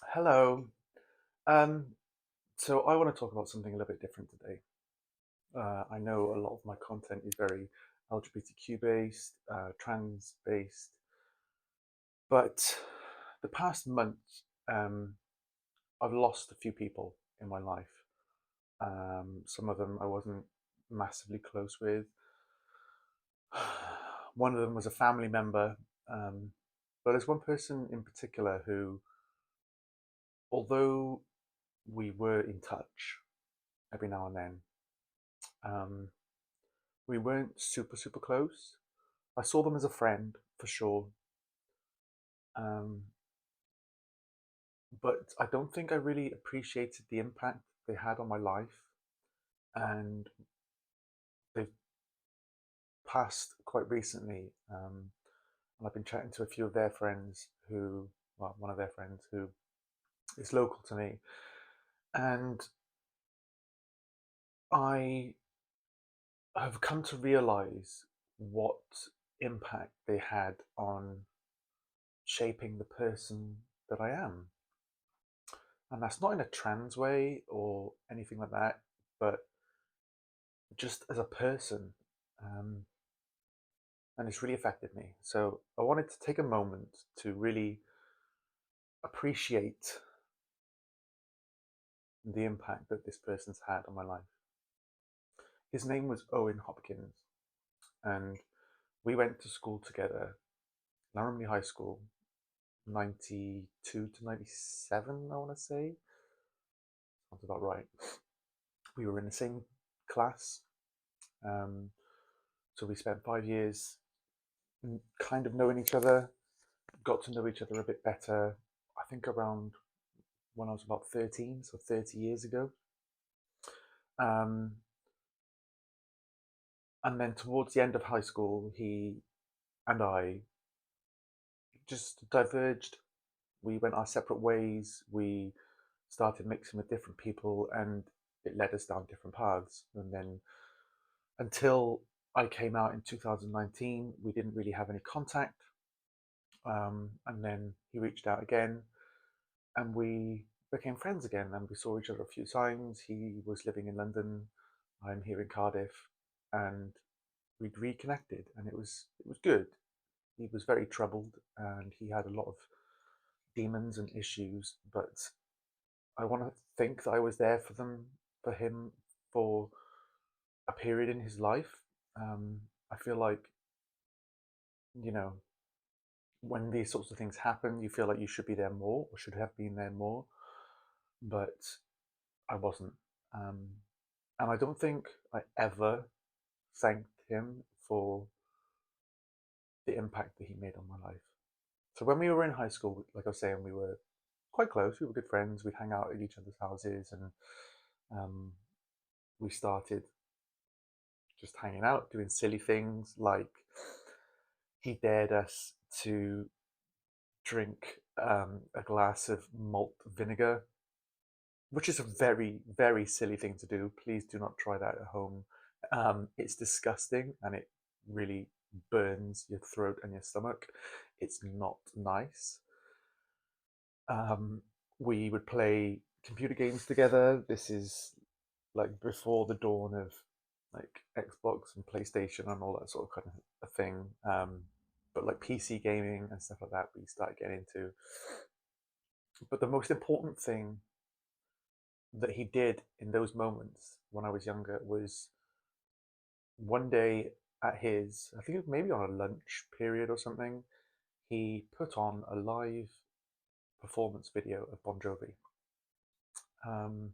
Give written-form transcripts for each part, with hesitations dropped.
Hello. Um, so I want to talk about something a little bit different today. I know a lot of my content is very LGBTQ based, trans based, but the past month, um, I've lost a few people in my life. Some of them I wasn't massively close with. One of them was a family member, but there's one person in particular who, although we were in touch every now and then, um, we weren't super close. I saw them as a friend for sure, um, but I don't think I really appreciated the impact they had on my life. And they've passed quite recently, and I've been chatting to a few of their friends who, well, one of their friends who is local to me, and I have come to realize what impact they had on shaping the person that I am. And that's not in a trans way or anything like that, but just as a person. Um, and it's really affected me. So I wanted to take a moment to really appreciate the impact that this person's had on my life. His name was Owen Hopkins, and we went to school together, Laramie High School, 92 to 97, I want to say. Sounds about right. We were in the same class. Um, so we spent 5 years kind of knowing each other, got to know each other a bit better, I think around when I was about 13, so 30 years ago. Um, and then towards the end of high school, he and I just diverged. We went our separate ways. We started mixing with different people, and it led us down different paths. And then until I came out in 2019, we didn't really have any contact. And then he reached out again, and we became friends again, and we saw each other a few times. He was living in London, I'm here in Cardiff, and we'd reconnected, and it was good. He was very troubled, and he had a lot of demons and issues, but I want to think that I was there for him, for a period in his life. I feel like, you know, when these sorts of things happen, you feel like you should be there more, or should have been there more, but I wasn't. Um, and I don't think I ever thanked him for the impact that he made on my life. So when we were in high school, like I was saying, we were quite close. We were good friends. We'd hang out at each other's houses, and um, we started just hanging out, doing silly things. Like he dared us to drink a glass of malt vinegar, which is a very silly thing to do. Please do not try that at home. It's disgusting, and it really burns your throat and your stomach. It's not nice. Um, we would play computer games together. This is like before the dawn of like Xbox and PlayStation and all that sort of kind of a thing. But like PC gaming and stuff like that, we started getting into. But the most important thing that he did in those moments when I was younger was one day at his, I think it was maybe on a lunch period or something, he put on a live performance video of Bon Jovi. Um,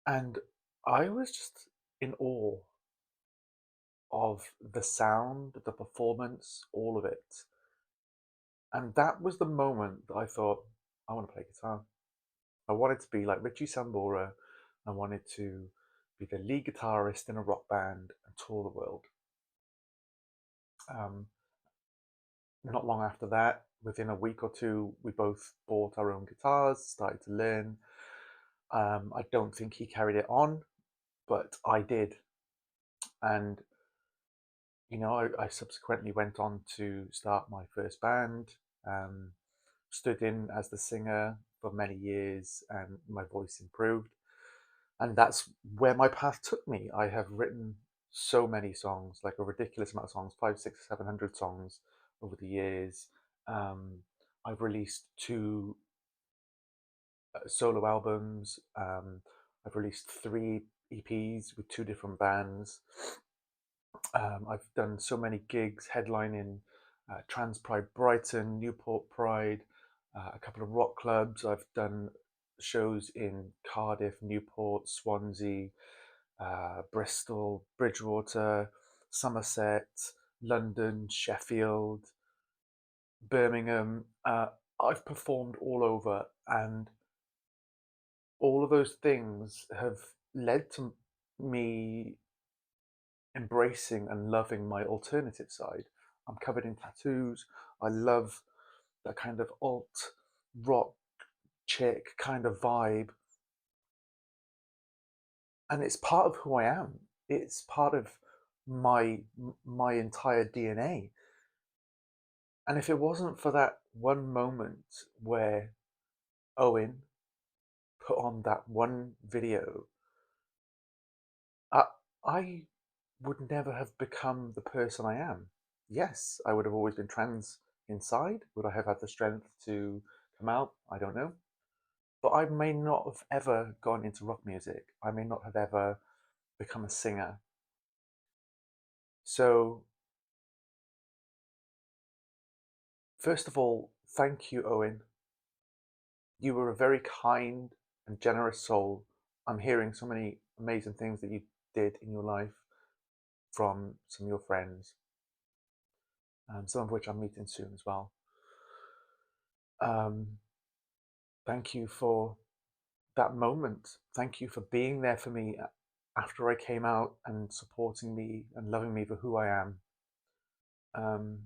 and I was just in awe of the sound, the performance, all of it. And that was the moment that I thought, I want to play guitar. I wanted to be like Richie Sambora. I wanted to be the lead guitarist in a rock band and tour the world. Um, Not long after that, within a week or two, we both bought our own guitars, started to learn. I don't think he carried it on, but I did. And, I subsequently went on to start my first band. Um, stood in as the singer for many years, and my voice improved. And that's where my path took me. I have written so many songs, like a ridiculous amount of songs, 5, 6, 700 songs over the years. Um, I've released two solo albums. I've released three EPs with two different bands. I've done so many gigs headlining Trans Pride Brighton, Newport Pride, a couple of rock clubs. I've done shows in Cardiff, Newport, Swansea, Bristol, Bridgewater, Somerset, London, Sheffield, Birmingham. I've performed all over, and all of those things have led to me embracing and loving my alternative side. I'm covered in tattoos. I love that kind of alt rock chick kind of vibe, and it's part of who I am. It's part of my my entire DNA. And if it wasn't for that one moment where Owen put on that one video, I, I would never have become the person I am. Yes, I would have always been trans inside. Would I have had the strength to come out? I don't know. But I may not have ever gone into rock music. I may not have ever become a singer. So, first of all, thank you, Owen. You were a very kind and generous soul. I'm hearing so many amazing things that you did in your life from some of your friends, some of which I'm meeting soon as well. Um, Thank you for that moment. Thank you for being there for me after I came out and supporting me and loving me for who I am. Um,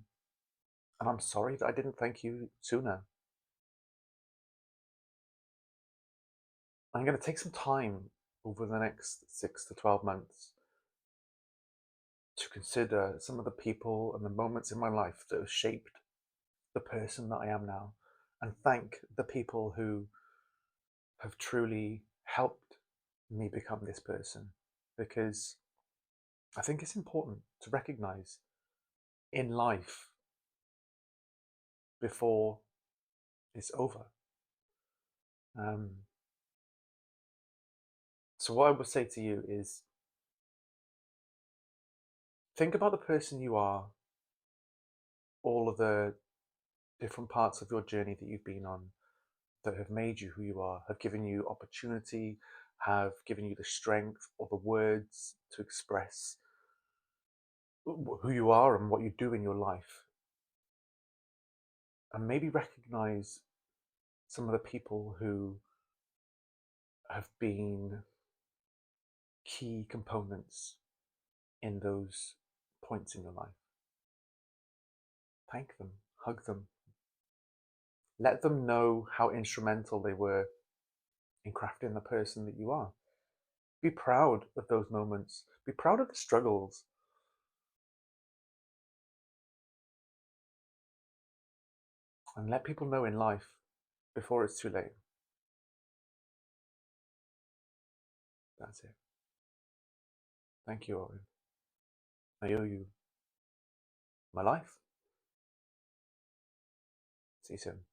and I'm sorry that I didn't thank you sooner. I'm going to take some time over the next 6 to 12 months to consider some of the people and the moments in my life that have shaped the person that I am now, and thank the people who have truly helped me become this person, because I think it's important to recognize in life before it's over. Um, so, what I would say to you is think about the person you are, all of the different parts of your journey that you've been on that have made you who you are, have given you opportunity, have given you the strength or the words to express who you are and what you do in your life. And maybe recognize some of the people who have been key components in those points in your life. Thank them, hug them, let them know how instrumental they were in crafting the person that you are. Be proud of those moments, be proud of the struggles, and let people know in life before it's too late. That's it. Thank you, Owen. I owe you my life. See you soon.